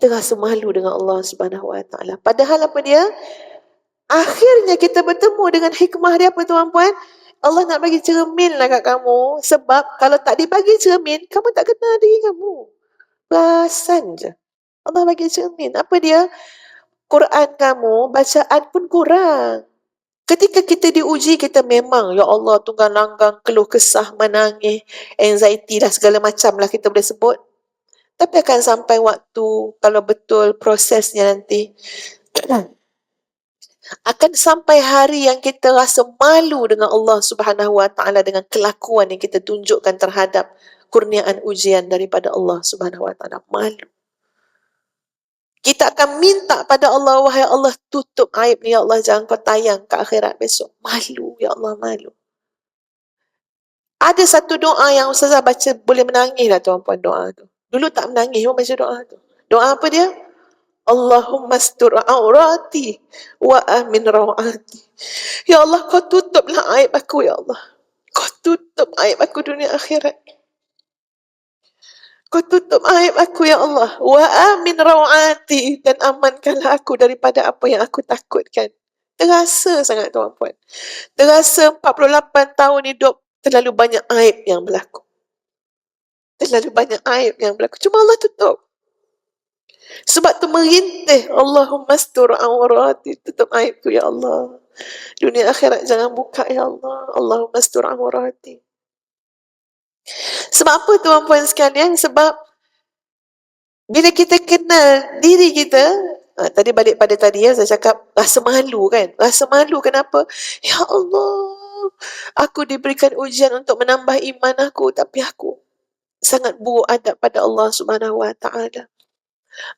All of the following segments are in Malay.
kita rasa malu dengan Allah Subhanahu Wa Taala. Padahal apa dia? Akhirnya kita bertemu dengan hikmah dia apa tuan-puan? Allah nak bagi cermin lah kat kamu. Sebab kalau tak dibagi cermin, kamu tak kenal diri kamu. Perasan je. Allah bagi cermin. Apa dia? Quran kamu, bacaan pun kurang. Ketika kita diuji, kita memang, ya Allah, tunggang langgang, keluh kesah, menangis, anxiety dah segala macam lah kita boleh sebut. Tapi akan sampai waktu, kalau betul prosesnya nanti, akan sampai hari yang kita rasa malu dengan Allah Subhanahu Wa Taala dengan kelakuan yang kita tunjukkan terhadap kurniaan ujian daripada Allah Subhanahu Wa Taala. Malu. Kita akan minta pada Allah, wahai Allah, tutup aib ni, ya Allah, jangan kau tayang ke akhirat besok. Malu, ya Allah, malu. Ada satu doa yang Ustazah baca boleh menangis lah tuan-puan, doa tu. Dulu tak menangis, orang baca doa tu. Doa apa dia? Allahumma astur aurati wa amin rawati. Ya Allah, kau tutuplah aib aku, ya Allah. Kau tutup aib aku dunia akhirat. Kau tutup aib aku, ya Allah. Wa amin rawati. Dan amankanlah aku daripada apa yang aku takutkan. Terasa sangat tuan-puan. Terasa 48 tahun hidup, terlalu banyak aib yang berlaku. Terlalu banyak aib yang berlaku. Cuma Allah tutup. Sebab tu merintih, Allahumma astur aurati, tutup aibku, ya Allah. Dunia akhirat jangan buka, ya Allah. Allahumma astur aurati. Sebab apa tuan-puan sekalian? Sebab bila kita kenal diri kita, tadi balik pada tadi ya, saya cakap rasa malu kan? Rasa malu kenapa? Ya Allah, aku diberikan ujian untuk menambah iman aku, tapi aku sangat buruk adab pada Allah Subhanahu Wa Taala.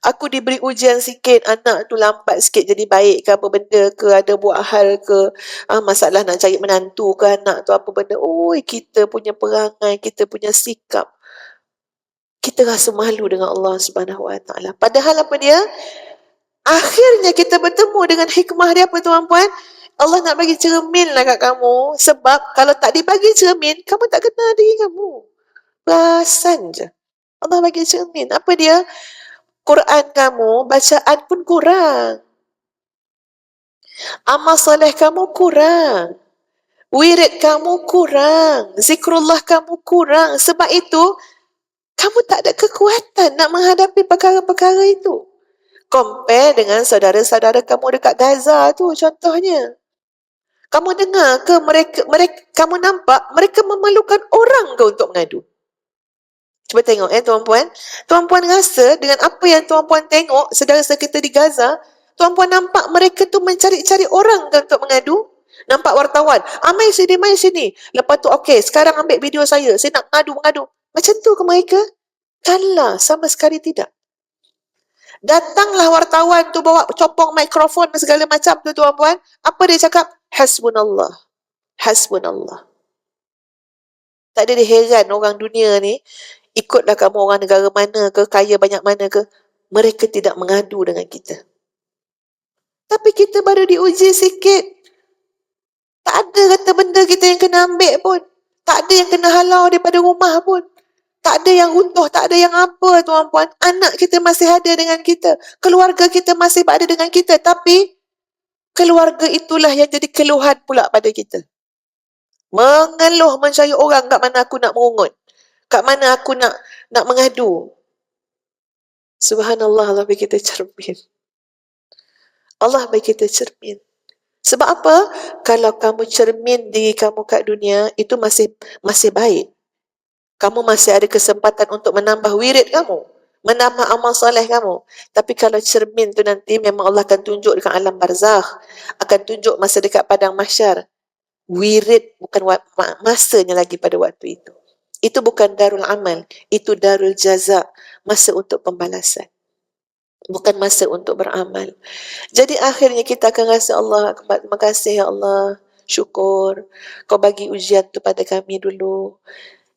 Aku diberi ujian sikit, anak tu lambat sikit jadi baik ke apa benda ke, ada buat hal ke, masalah nak cari menantu ke anak tu apa benda. Oi, kita punya perangai, kita punya sikap, kita rasa malu dengan Allah Subhanahu Wa Taala. Padahal apa dia? Akhirnya kita bertemu dengan hikmah dia apa tuan-puan? Allah nak bagi cermin lah kat kamu. Sebab kalau tak dibagi cermin, kamu tak kenal diri kamu. Perasan je. Allah bagi cermin. Apa dia? Quran kamu, bacaan pun kurang. Amal soleh kamu kurang. Wirid kamu kurang. Zikrullah kamu kurang. Sebab itu, kamu tak ada kekuatan nak menghadapi perkara-perkara itu. Compare dengan saudara-saudara kamu dekat Gaza tu contohnya. Kamu dengar ke mereka kamu nampak mereka memerlukan orang ke untuk mengadu? Cuba tengok tuan-puan. Tuan-puan rasa dengan apa yang tuan-puan tengok saudara-saudara kita di Gaza, tuan-puan nampak mereka tu mencari-cari orang ke untuk mengadu? Nampak wartawan, mai sini. Lepas tu okey, sekarang ambil video saya nak mengadu. Macam tu ke mereka? Kala, sama sekali tidak. Datanglah wartawan tu bawa copong mikrofon dan segala macam tu tuan-puan. Apa dia cakap? Hasbunallah. Hasbunallah. Tak ada dia heran orang dunia ni, ikutlah kamu orang negara mana ke, kaya banyak mana ke, mereka tidak mengadu dengan kita. Tapi kita baru diuji sikit. Tak ada kata benda kita yang kena ambil pun. Tak ada yang kena halau daripada rumah pun. Tak ada yang runtuh, tak ada yang apa tuan-puan. Anak kita masih ada dengan kita. Keluarga kita masih ada dengan kita. Tapi keluarga itulah yang jadi keluhan pula pada kita. Mengeluh mencari orang kat mana aku nak merungut. Kat mana aku nak mengadu. Subhanallah, Allah bagi kita cermin. Allah bagi kita cermin. Sebab apa? Kalau kamu cermin diri kamu kat dunia, itu masih baik. Kamu masih ada kesempatan untuk menambah wirid kamu, menambah amal soleh kamu. Tapi kalau cermin tu nanti memang Allah akan tunjuk dekat alam barzakh, akan tunjuk masa dekat padang mahsyar. Wirid bukan masanya lagi pada waktu itu. Itu bukan darul amal, itu darul jaza, masa untuk pembalasan. Bukan masa untuk beramal. Jadi akhirnya kita akan rasa Allah, terima kasih ya Allah, syukur kau bagi ujian tu pada kami dulu.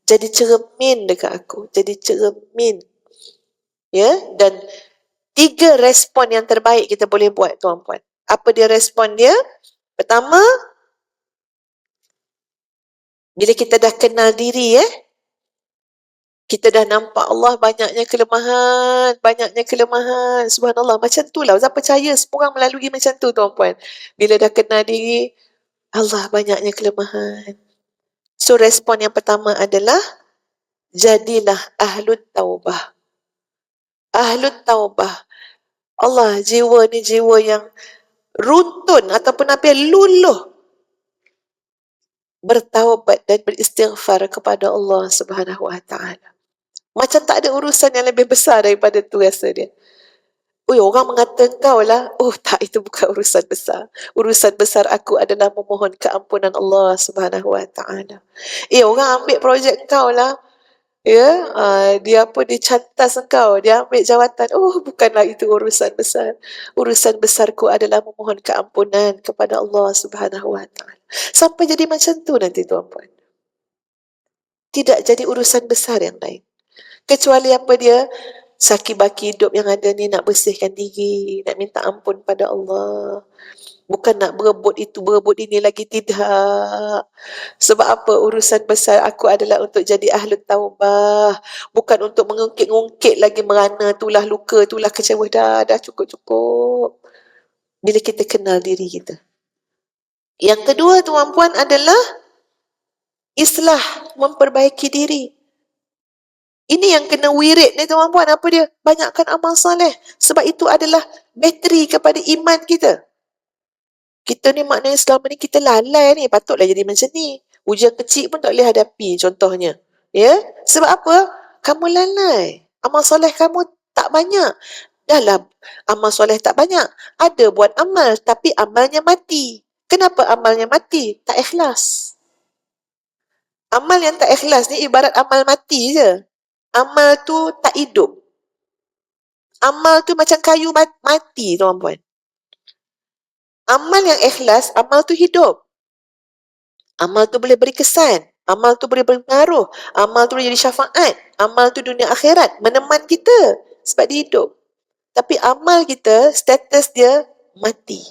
Jadi cermin dekat aku. Jadi cermin. Ya, dan 3 respon yang terbaik kita boleh buat tuan-puan. Apa dia respon dia? Pertama, bila kita dah kenal diri Kita dah nampak Allah banyaknya kelemahan. Subhanallah, macam tu lah. Ustaz percaya semua orang melalui macam tu, tuan-puan. Bila dah kenal diri, Allah banyaknya kelemahan. So, respon yang pertama adalah, jadilah ahlut taubah. Ahlut taubah. Allah, jiwa ni jiwa yang runtun ataupun apa, luluh bertaubat dan beristighfar kepada Allah Subhanahu wa taala. Macam tak ada urusan yang lebih besar daripada tu rasa dia. Oi, orang mengata engkau lah. Oh tak, itu bukan urusan besar. Urusan besar aku adalah memohon keampunan Allah Subhanahu wa taala. Orang ambil projek engkau lah. Ya, dia apa, dia cantas engkau, dia ambil jawatan. Oh, bukanlah itu urusan besar. Urusan besarku adalah memohon keampunan kepada Allah Subhanahu wa taala. Sampai jadi macam tu nanti, tuan-puan. Tidak jadi urusan besar yang lain. Kecuali apa dia? Saki-baki hidup yang ada ni nak bersihkan diri, nak minta ampun pada Allah. Bukan nak berebut itu, berebut ini lagi, tidak. Sebab apa? Urusan besar aku adalah untuk jadi ahlu taubah. Bukan untuk mengungkit-ungkit lagi merana, itulah luka, itulah kecewa. Dah cukup-cukup. Bila kita kenal diri kita. Yang kedua, tuan-puan, adalah islah, memperbaiki diri. Ini yang kena wirid ni, tuan-puan. Apa dia? Banyakkan amal soleh. Sebab itu adalah bateri kepada iman kita. Kita ni maknanya selama ni kita lalai ni. Patutlah jadi macam ni. Ujian kecil pun tak boleh hadapi, contohnya. Ya? Sebab apa? Kamu lalai. Amal soleh kamu tak banyak. Dalam amal soleh tak banyak. Ada buat amal, tapi amalnya mati. Kenapa amalnya mati? Tak ikhlas. Amal yang tak ikhlas ni ibarat amal mati je. Amal tu tak hidup. Amal tu macam kayu mati, tuan-puan. Amal yang ikhlas, amal tu hidup. Amal tu boleh beri kesan. Amal tu boleh berpengaruh. Amal tu boleh jadi syafaat. Amal tu dunia akhirat. Meneman kita. Sebab dia hidup. Tapi amal kita, status dia mati.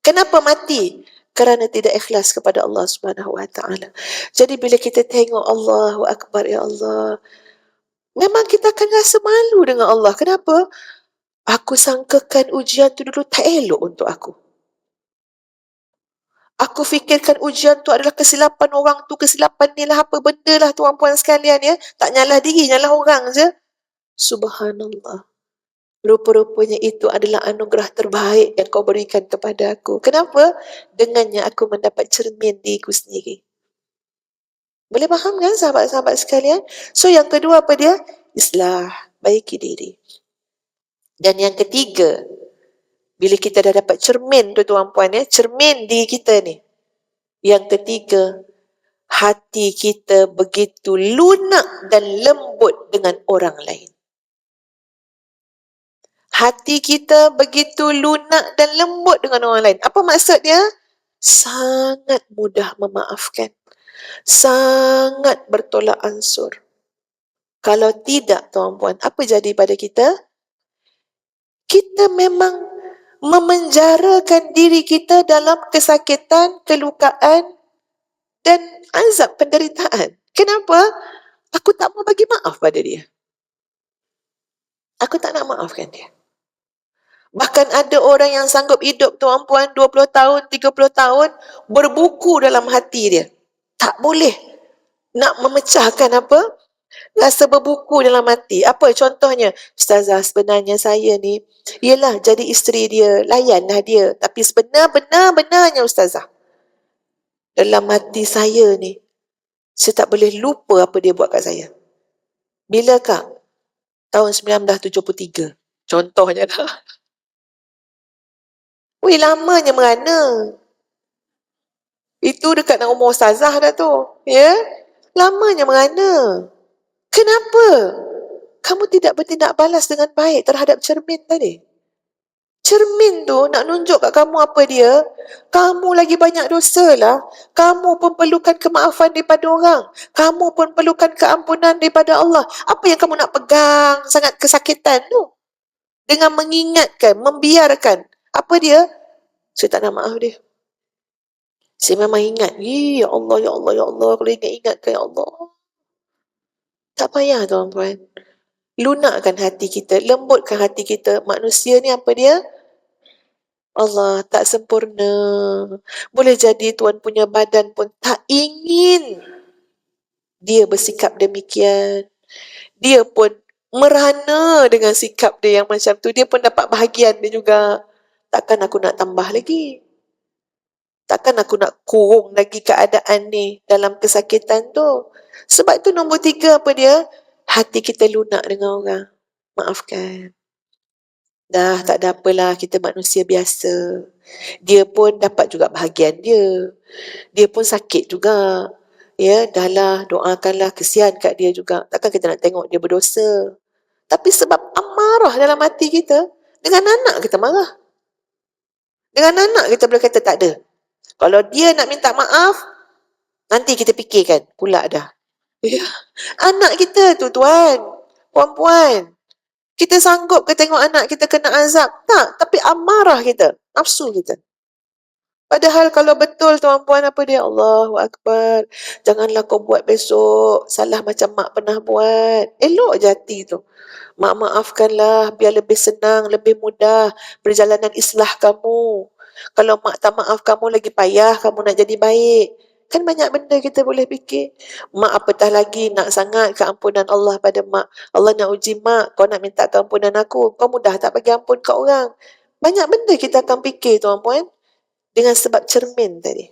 Kenapa mati? Kerana tidak ikhlas kepada Allah Subhanahu wa taala. Jadi bila kita tengok Allahu Akbar, ya Allah, memang kita akan rasa malu dengan Allah. Kenapa? Aku sangkakan ujian tu dulu tak elok untuk aku. Aku fikirkan ujian tu adalah kesilapan orang tu, kesilapan ni lah, apa benda lah, tuan-puan sekalian, ya. Tak nyalah diri, nyalah orang je. Subhanallah. Rupa-rupanya itu adalah anugerah terbaik yang kau berikan kepada aku. Kenapa? Dengannya aku mendapat cermin diriku sendiri. Boleh faham kan, sahabat-sahabat sekalian? So yang kedua apa dia? Islah, baiki diri. Dan yang ketiga, bila kita dah dapat cermin tu, tuan-puan, ya, cermin diri kita ni. Yang ketiga, hati kita begitu lunak dan lembut dengan orang lain. Hati kita begitu lunak dan lembut dengan orang lain. Apa maksudnya? Sangat mudah memaafkan. Sangat bertolak ansur. Kalau tidak, tuan-puan, apa jadi pada kita? Kita memang memenjarakan diri kita dalam kesakitan, kelukaan dan azab penderitaan. Kenapa? Aku tak mau bagi maaf pada dia. Aku tak nak maafkan dia. Bahkan ada orang yang sanggup hidup, tuan-puan, 20 tahun, 30 tahun, berbuku dalam hati dia. Tak boleh nak memecahkan apa? Rasa berbuku dalam hati. Apa contohnya? Ustazah, sebenarnya saya ni, yelah jadi isteri dia, layanlah dia. Tapi benar-benarnya Ustazah, dalam hati saya ni, saya tak boleh lupa apa dia buat kat saya. Bila kak? Tahun 1973. Contohnya dah. Wih, lamanya merana. Itu dekat nak umur Ustazah dah tu. Ya? Lamanya merana. Kenapa? Kamu tidak bertindak balas dengan baik terhadap cermin tadi. Cermin tu nak nunjuk kat kamu apa dia? Kamu lagi banyak dosa lah. Kamu pun perlukan kemaafan daripada orang. Kamu pun perlukan keampunan daripada Allah. Apa yang kamu nak pegang sangat kesakitan tu? Dengan mengingatkan, membiarkan. Apa dia? Saya tak nak maaf dia. Saya memang ingat. Ya Allah, ya Allah, ya Allah. Kalau ingat-ingatkan, ya Allah. Tak payah tuan-puan. Lunakkan hati kita, lembutkan hati kita. Manusia ni apa dia? Allah tak sempurna. Boleh jadi tuan punya badan pun tak ingin dia bersikap demikian. Dia pun merana dengan sikap dia yang macam tu. Dia pun dapat bahagian dia juga. Takkan aku nak tambah lagi. Takkan aku nak kurung lagi keadaan ni dalam kesakitan tu. Sebab tu nombor 3 apa dia? Hati kita lunak dengan orang. Maafkan. Dah tak ada apalah, kita manusia biasa. Dia pun dapat juga bahagian dia. Dia pun sakit juga. Ya, dahlah, doakanlah, kesian kat dia juga. Takkan kita nak tengok dia berdosa. Tapi sebab amarah dalam hati kita, dengan anak kita marah. Dengan anak kita boleh kata tak ada. Kalau dia nak minta maaf, nanti kita fikirkan pula dah. Ya. Anak kita tu tuan, puan-puan. Kita sanggup ke tengok anak kita kena azab? Tak, tapi amarah kita, nafsu kita. Padahal kalau betul tuan-puan apa dia? Allahu Akbar. Janganlah kau buat besok. Salah macam mak pernah buat. Elok je hati tu. Mak maafkanlah biar lebih senang, lebih mudah perjalanan islah kamu. Kalau mak tak maaf kamu lagi payah kamu nak jadi baik. Kan banyak benda kita boleh fikir. Mak apatah lagi nak sangat keampunan Allah pada mak. Allah nak uji mak, kau nak minta keampunan aku. Kau mudah tak bagi ampun kat orang. Banyak benda kita akan fikir tuan-puan. Dengan sebab cermin tadi.